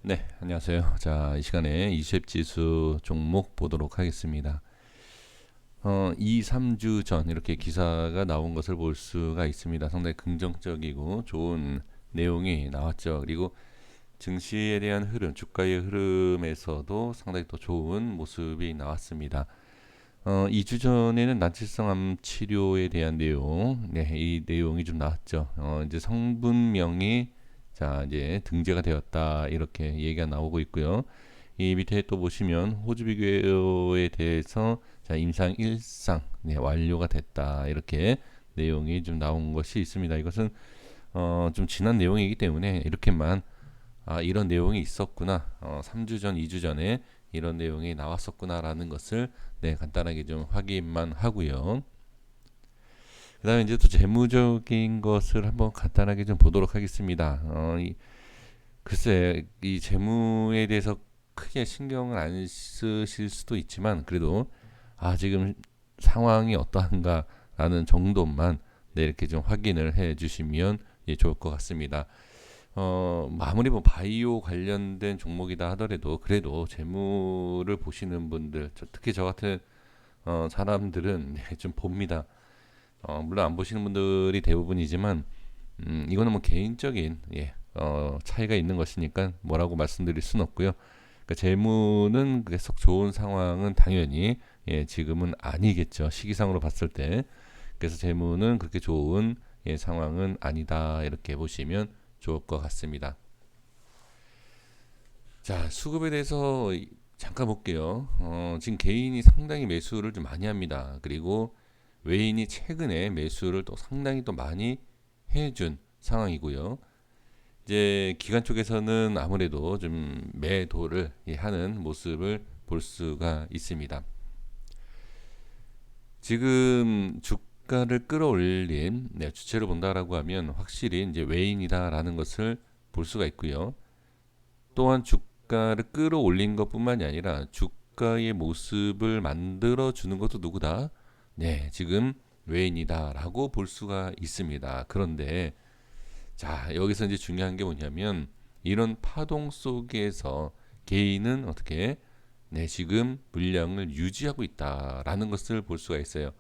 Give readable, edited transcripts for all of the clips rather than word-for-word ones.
네, 안녕하세요. 자, 이 시간에 이셉 지수 종목 보도록 하겠습니다. 2, 3주 전 이렇게 기사가 나온 것을 볼 수가 있습니다. 상당히 긍정적이고 좋은 내용이 나왔죠. 그리고 증시에 대한 흐름, 주가의 흐름에서도 상당히 또 좋은 모습이 나왔습니다. 2주 전에는 난치성 암 치료에 대한 내용, 네, 이 내용이 좀 나왔죠. 이제 성분명이 자 이제 등재가 되었다 이렇게 얘기가 나오고 있고요. 이 밑에 또 보시면 호주 비교에 대해서 자 임상 1상 네, 완료가 됐다 이렇게 내용이 좀 나온 것이 있습니다. 이것은 좀 지난 내용이기 때문에 이렇게만 이런 내용이 있었구나. 3주 전, 2주 전에 이런 내용이 나왔었구나라는 것을 네, 간단하게 좀 확인만 하고요. 그다음에 이제 또 재무적인 것을 한번 간단하게 좀 보도록 하겠습니다. 글쎄 이 재무에 대해서 크게 신경을 안 쓰실 수도 있지만 그래도 지금 상황이 어떠한가라는 정도만 네, 이렇게 좀 확인을 해 주시면 예, 좋을 것 같습니다. 아무리 뭐 바이오 관련된 종목이다 하더라도 그래도 재무를 보시는 분들, 특히 저 같은 사람들은 네, 좀 봅니다. 물론 안 보시는 분들이 대부분이지만 이거는 뭐 개인적인 예, 차이가 있는 것이니까 뭐라고 말씀드릴 수는 없고요. 그러니까 재무는 썩 좋은 상황은 당연히 예, 지금은 아니겠죠. 시기상으로 봤을 때. 그래서 재무는 그렇게 좋은 예, 상황은 아니다 이렇게 보시면 좋을 것 같습니다. 자, 수급에 대해서 잠깐 볼게요. 지금 개인이 상당히 매수를 좀 많이 합니다. 그리고 외인이 최근에 매수를 또 상당히 또 많이 해준 상황이고요. 이제 기관 쪽에서는 아무래도 좀 매도를 하는 모습을 볼 수가 있습니다. 지금 주가를 끌어올린 네, 주체를 본다라고 하면 확실히 이제 외인이다라는 것을 볼 수가 있고요. 또한 주가를 끌어올린 것뿐만이 아니라 주가의 모습을 만들어 주는 것도 누구다? 네, 지금 외인이다라고 볼 수가 있습니다. 그런데 자, 여기서 이제 중요한 게 뭐냐면 이런 파동 속에서 개인은 어떻게 네, 지금 물량을 유지하고 있다라는 것을 볼 수가 있어요.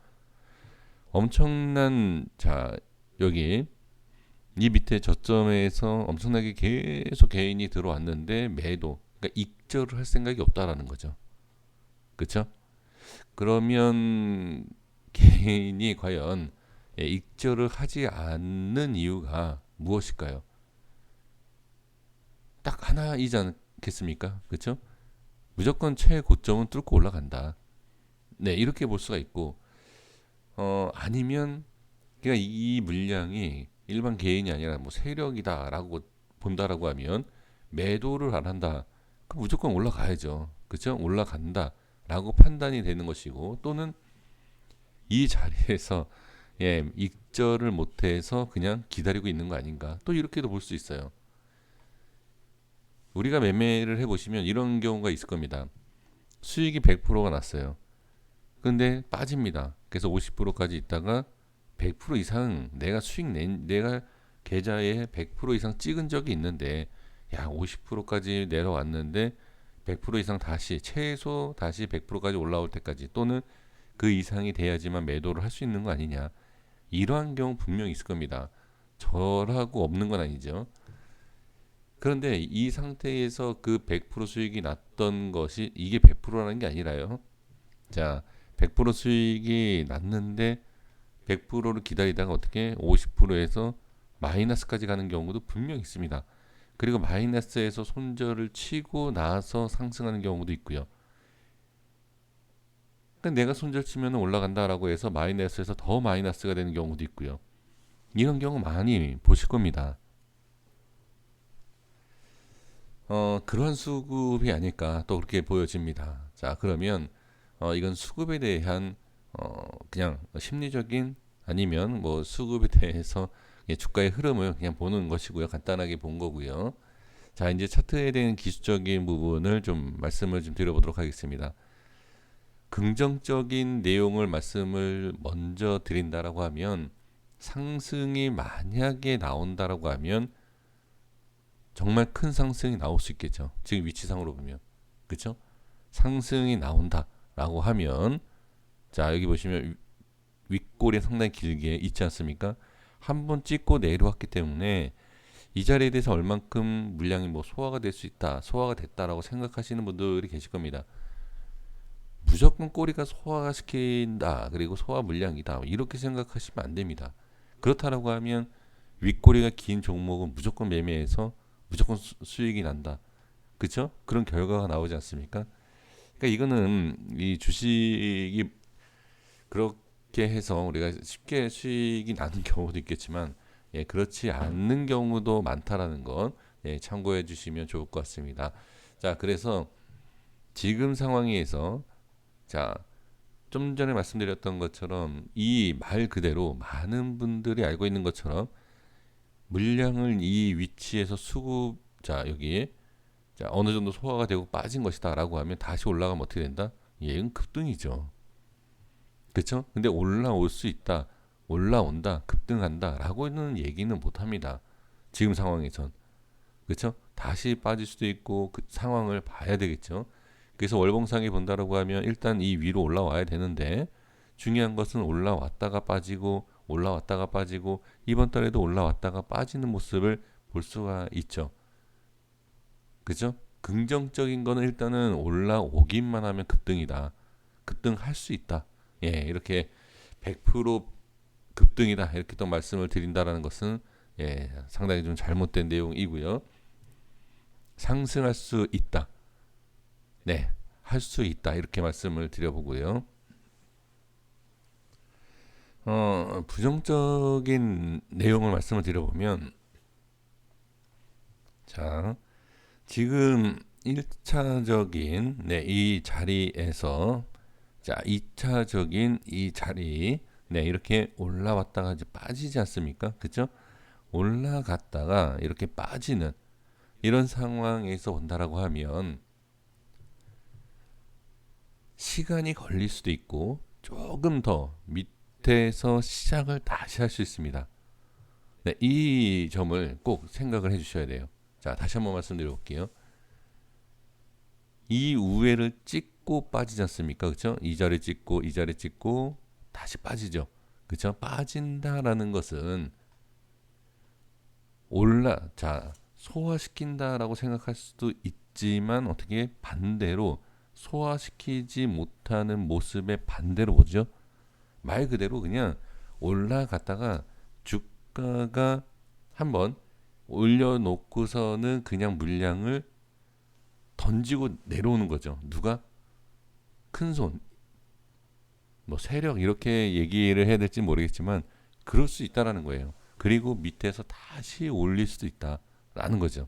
엄청난 자, 여기 이 밑에 저점에서 엄청나게 계속 개인이 들어왔는데 매도, 그러니까 익절을 할 생각이 없다라는 거죠. 그렇죠? 그러면 개인이 과연 익절을 하지 않는 이유가 무엇일까요? 딱 하나이지 않겠습니까? 그렇죠? 무조건 최고점은 뚫고 올라간다. 네, 이렇게 볼 수가 있고, 아니면 그러니까 이 물량이 일반 개인이 아니라 뭐 세력이다라고 본다라고 하면 매도를 안 한다. 그럼 무조건 올라가야죠. 그렇죠? 올라간다라고 판단이 되는 것이고 또는 이 자리에서 예, 익절을 못해서 그냥 기다리고 있는 거 아닌가. 또 이렇게도 볼 수 있어요. 우리가 매매를 해보시면 이런 경우가 있을 겁니다. 수익이 100%가 났어요. 근데 빠집니다. 그래서 50%까지 있다가 100% 이상 내가 수익 내가 계좌에 100% 이상 찍은 적이 있는데 야 50%까지 내려왔는데 100% 이상 다시 최소 다시 100%까지 올라올 때까지 또는 그 이상이 돼야지만 매도를 할 수 있는 거 아니냐. 이러한 경우 분명히 있을 겁니다. 저라고 없는 건 아니죠. 그런데 이 상태에서 그 100% 수익이 났던 것이 이게 100%라는 게 아니라요. 자, 100% 수익이 났는데 100%를 기다리다가 어떻게 50%에서 마이너스까지 가는 경우도 분명 있습니다. 그리고 마이너스에서 손절을 치고 나서 상승하는 경우도 있고요. 그러니까 내가 손절 치면 올라간다라고 해서 마이너스에서 더 마이너스가 되는 경우도 있고요. 이런 경우 많이 보실 겁니다. 그런 수급이 아닐까 또 그렇게 보여집니다. 자, 그러면 이건 수급에 대한 그냥 심리적인 아니면 뭐 수급에 대해서 주가의 흐름을 그냥 보는 것이고요. 간단하게 본 거고요. 자, 이제 차트에 대한 기술적인 부분을 좀 말씀을 좀 드려보도록 하겠습니다. 긍정적인 내용을 말씀을 먼저 드린다라고 하면 상승이 만약에 나온다라고 하면 정말 큰 상승이 나올 수 있겠죠. 지금 위치상으로 보면. 그쵸? 상승이 나온다라고 하면, 자, 여기 보시면 윗골이 상당히 길게 있지 않습니까? 한번 찍고 내려왔기 때문에 이 자리에 대해서 얼만큼 물량이 뭐 소화가 될 수 있다, 소화가 됐다라고 생각하시는 분들이 계실 겁니다. 무조건 꼬리가 소화가 시킨다, 그리고 소화 물량이다, 이렇게 생각하시면 안 됩니다. 그렇다라고 하면 윗꼬리가 긴 종목은 무조건 매매해서 무조건 수익이 난다. 그쵸? 그런 결과가 나오지 않습니까? 그러니까 이거는 이 주식이 그렇게 해서 우리가 쉽게 수익이 나는 경우도 있겠지만, 예, 그렇지 않는 경우도 많다라는 건, 예, 참고해 주시면 좋을 것 같습니다. 자, 그래서 지금 상황에서, 자, 좀 전에 말씀드렸던 것처럼 이 말 그대로 많은 분들이 알고 있는 것처럼 물량을 이 위치에서 수급, 자, 여기, 자, 어느 정도 소화가 되고 빠진 것이다라고 하면 다시 올라가면 어떻게 된다? 얘는 급등이죠. 그렇죠? 근데 올라올 수 있다, 올라온다, 급등한다라고는 얘기는 못합니다. 지금 상황에선. 그렇죠? 다시 빠질 수도 있고 그 상황을 봐야 되겠죠. 그래서 월봉상에 본다라고 하면 일단 이 위로 올라와야 되는데, 중요한 것은 올라왔다가 빠지고 올라왔다가 빠지고 이번 달에도 올라왔다가 빠지는 모습을 볼 수가 있죠. 그죠? 긍정적인 거는 일단은 올라오기만 하면 급등이다, 급등할 수 있다, 예, 이렇게 100% 급등이다, 이렇게 또 말씀을 드린다라는 것은, 예, 상당히 좀 잘못된 내용이고요. 상승할 수 있다, 네, 할 수 있다, 이렇게 말씀을 드려보고요. 부정적인 내용을 말씀을 드려보면, 자, 지금 1차적인, 네, 이 자리에서, 자, 2차적인 이 자리, 네, 이렇게 올라왔다가 이제 빠지지 않습니까? 그죠? 올라갔다가 이렇게 빠지는 이런 상황에서 온다라고 하면 시간이 걸릴 수도 있고 조금 더 밑에서 시작을 다시 할 수 있습니다. 네, 이 점을 꼭 생각을 해주셔야 돼요. 자, 다시 한번 말씀드려볼게요. 이 우회를 찍고 빠지지 않습니까? 그렇죠? 이 자리 찍고 이 자리 찍고 다시 빠지죠. 그렇죠? 빠진다라는 것은 자, 소화시킨다라고 생각할 수도 있지만 어떻게 반대로 소화시키지 못하는 모습의 반대로 보죠. 말 그대로 그냥 올라갔다가 주가가 한번 올려놓고서는 그냥 물량을 던지고 내려오는 거죠. 누가? 큰 손, 뭐 세력, 이렇게 얘기를 해야 될지 모르겠지만 그럴 수 있다라는 거예요. 그리고 밑에서 다시 올릴 수도 있다라는 거죠.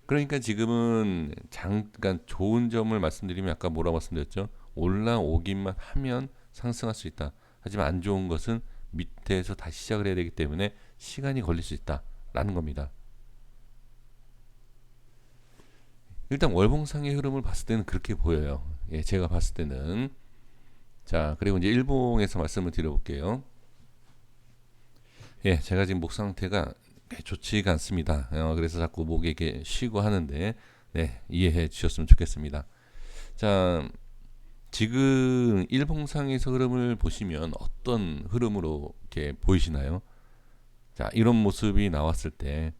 그러니까 지금은 잠깐 좋은 점을 말씀드리면 아까 뭐라고 말씀드렸죠? 올라오기만 하면 상승할 수 있다. 하지만 안 좋은 것은 밑에서 다시 시작을 해야 되기 때문에 시간이 걸릴 수 있다라는 겁니다. 일단 월봉상의 흐름을 봤을 때는 그렇게 보여요. 예, 제가 봤을 때는. 자, 그리고 이제 일봉에서 말씀을 드려볼게요. 예, 제가 지금 목 상태가 좋지가 않습니다. 그래서 자꾸 목에 이렇게 쉬고 하는데, 네, 이해해 주셨으면 좋겠습니다. 자, 지금 일봉상에서 흐름을 보시면 어떤 흐름으로 이렇게 보이시나요? 자, 이런 모습이 나왔을 때,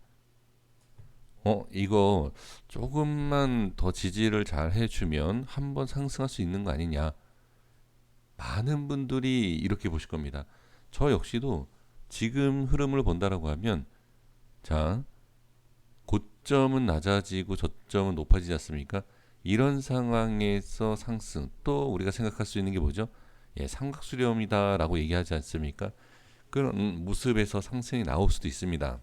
이거 조금만 더 지지를 잘 해주면 한번 상승할 수 있는 거 아니냐. 많은 분들이 이렇게 보실 겁니다. 저 역시도 지금 흐름을 본다라고 하면, 자, 고점은 낮아지고 저점은 높아지지 않습니까? 이런 상황에서 상승, 또 우리가 생각할 수 있는 게 뭐죠? 예, 삼각수렴이다라고 얘기하지 않습니까? 그런 모습에서 상승이 나올 수도 있습니다.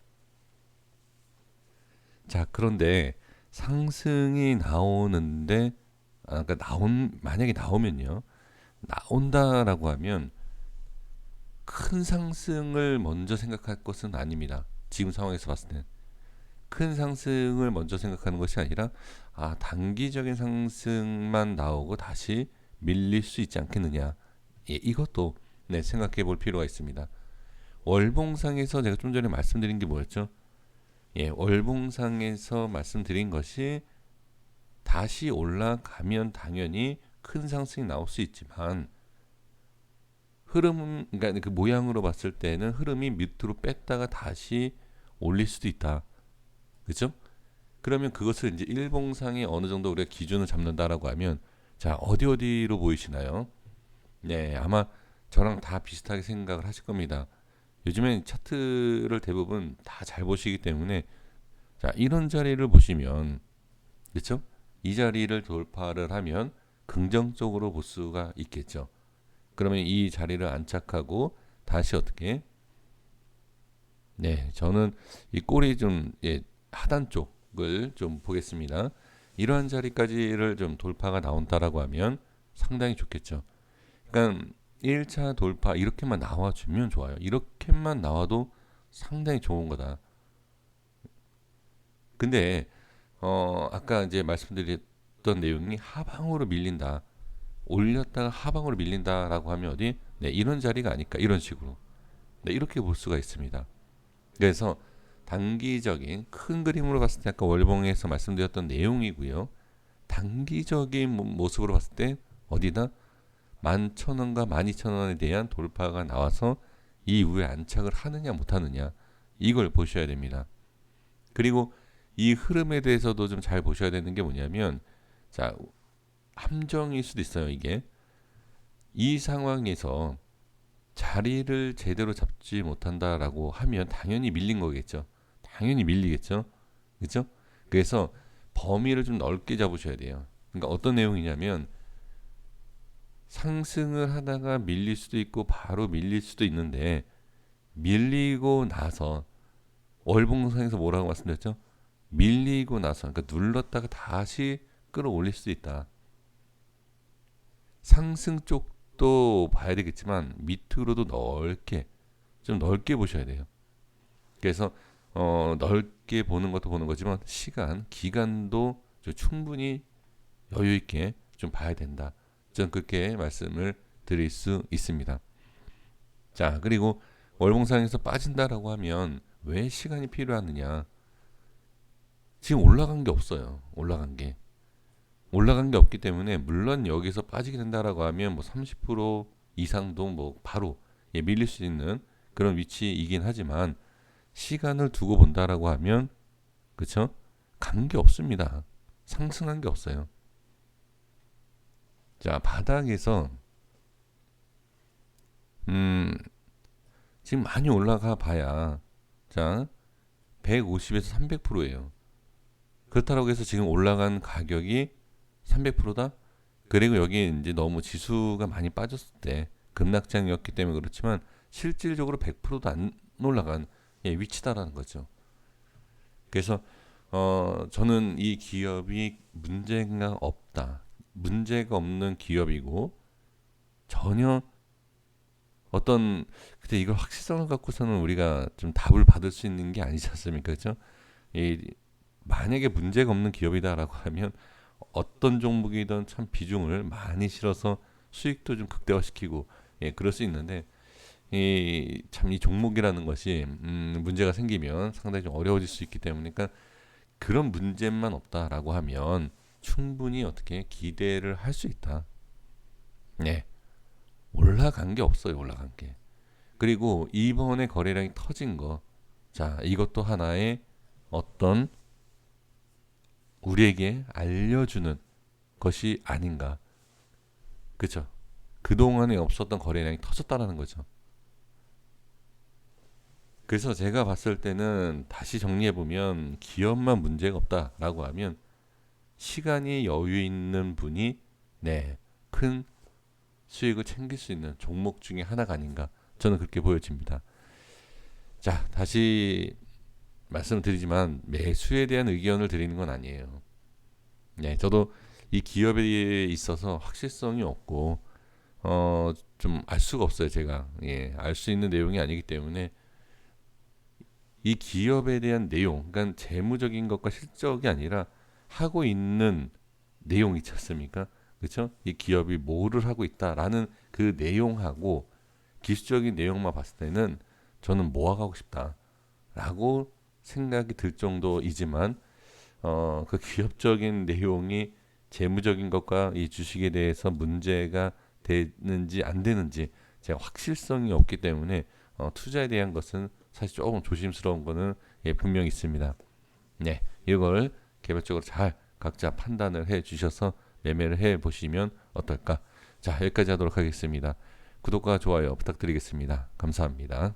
자, 그런데 상승이 나오는데, 그러니까 만약에 나오면요, 나온다라고 하면 큰 상승을 먼저 생각할 것은 아닙니다. 지금 상황에서 봤을 때 큰 상승을 먼저 생각하는 것이 아니라, 단기적인 상승만 나오고 다시 밀릴 수 있지 않겠느냐. 예, 이것도, 네, 생각해 볼 필요가 있습니다. 월봉상에서 제가 좀 전에 말씀드린 게 뭐였죠? 예, 월봉상에서 말씀드린 것이 다시 올라가면 당연히 큰 상승이 나올 수 있지만 흐름은 그러니까 그 모양으로 봤을 때는 흐름이 밑으로 뺐다가 다시 올릴 수도 있다. 그렇죠? 그러면 그것을 이제 일봉상에 어느 정도 우리가 기준을 잡는다라고 하면 자, 어디로 보이시나요? 네, 아마 저랑 다 비슷하게 생각을 하실 겁니다. 요즘엔 차트를 대부분 다 잘 보시기 때문에 자, 이런 자리를 보시면 그렇죠? 이 자리를 돌파를 하면 긍정적으로 볼 수가 있겠죠. 그러면 이 자리를 안착하고 다시 어떻게 네, 저는 이 꼬리 좀 예, 하단 쪽을 좀 보겠습니다. 이러한 자리까지를 좀 돌파가 나온다라고 하면 상당히 좋겠죠. 그러니까 1차 돌파 이렇게만 나와주면 좋아요. 이렇게만 나와도 상당히 좋은 거다. 근데 아까 이제 말씀드렸던 내용이 하방으로 밀린다. 올렸다가 하방으로 밀린다라고 하면 어디? 네, 이런 자리가 아닐까 이런 식으로. 네, 이렇게 볼 수가 있습니다. 그래서 단기적인 큰 그림으로 봤을 때 아까 월봉에서 말씀드렸던 내용이고요. 단기적인 모습으로 봤을 때 어디다 11,000원과 12,000원에 대한 돌파가 나와서 이후에 안착을 하느냐 못하느냐 이걸 보셔야 됩니다. 그리고 이 흐름에 대해서도 좀 잘 보셔야 되는 게 뭐냐면 자, 함정일 수도 있어요. 이게 이 상황에서 자리를 제대로 잡지 못한다라고 하면 당연히 밀린 거겠죠. 당연히 밀리겠죠. 그렇죠? 그래서 범위를 좀 넓게 잡으셔야 돼요. 그러니까 어떤 내용이냐면 상승을 하다가 밀릴 수도 있고 바로 밀릴 수도 있는데 밀리고 나서 월봉상에서 뭐라고 말씀드렸죠? 밀리고 나서 그러니까 눌렀다가 다시 끌어올릴 수도 있다. 상승 쪽도 봐야 되겠지만 밑으로도 넓게 좀 넓게 보셔야 돼요. 그래서 넓게 보는 것도 보는 거지만 시간, 기간도 좀 충분히 여유 있게 좀 봐야 된다. 저는 그렇게 말씀을 드릴 수 있습니다. 자, 그리고 월봉상에서 빠진다라고 하면 왜 시간이 필요하느냐? 지금 올라간 게 없어요. 올라간 게 없기 때문에 물론 여기서 빠지게 된다라고 하면 뭐 30% 이상도 뭐 바로 예, 밀릴 수 있는 그런 위치이긴 하지만 시간을 두고 본다라고 하면 그쵸? 간 게 없습니다. 상승한 게 없어요. 자, 바닥에서 지금 많이 올라가 봐야 자 150에서 300%예요. 그렇다고 해서 지금 올라간 가격이 300%다? 그리고 여기 이제 너무 지수가 많이 빠졌을 때 급락장이었기 때문에 그렇지만 실질적으로 100%도 안 올라간 예, 위치다라는 거죠. 그래서 저는 이 기업이 문제가 없다. 문제가 없는 기업이고 전혀 어떤 근데 이걸 확실성을 갖고서는 우리가 좀 답을 받을 수 있는 게 아니지 않습니까? 그렇죠? 이 만약에 문제가 없는 기업이다라고 하면 어떤 종목이든 참 비중을 많이 실어서 수익도 좀 극대화시키고 예, 그럴 수 있는데 이 참 이 종목이라는 것이 문제가 생기면 상당히 좀 어려워질 수 있기 때문에 그러니까 그런 문제만 없다라고 하면 충분히 어떻게 기대를 할 수 있다. 네. 올라간 게 없어요. 올라간 게. 그리고 이번에 거래량이 터진 거. 자, 이것도 하나의 어떤 우리에게 알려주는 것이 아닌가. 그렇죠? 그동안에 없었던 거래량이 터졌다라는 거죠. 그래서 제가 봤을 때는 다시 정리해 보면 기업만 문제가 없다라고 하면 시간이 여유 있는 분이 네, 큰 수익을 챙길 수 있는 종목 중에 하나가 아닌가 저는 그렇게 보여집니다. 자, 다시 말씀드리지만 매수에 대한 의견을 드리는 건 아니에요. 네, 저도 이 기업에 있어서 확실성이 없고 좀 알 수가 없어요. 제가 예, 알 수 있는 내용이 아니기 때문에 이 기업에 대한 내용, 그러니까 재무적인 것과 실적이 아니라 하고 있는 내용 있지 않습니까? 그렇죠? 이 기업이 뭐를 하고 있다라는 그 내용하고 기술적인 내용만 봤을 때는 저는 모아가고 싶다라고 생각이 들 정도이지만 그 기업적인 내용이 재무적인 것과 이 주식에 대해서 문제가 되는지 안 되는지 제가 확실성이 없기 때문에 투자에 대한 것은 사실 조금 조심스러운 거는 분명히 있습니다. 네, 이걸 개별적으로 잘 각자 판단을 해 주셔서 매매를 해 보시면 어떨까? 자, 여기까지 하도록 하겠습니다. 구독과 좋아요 부탁드리겠습니다. 감사합니다.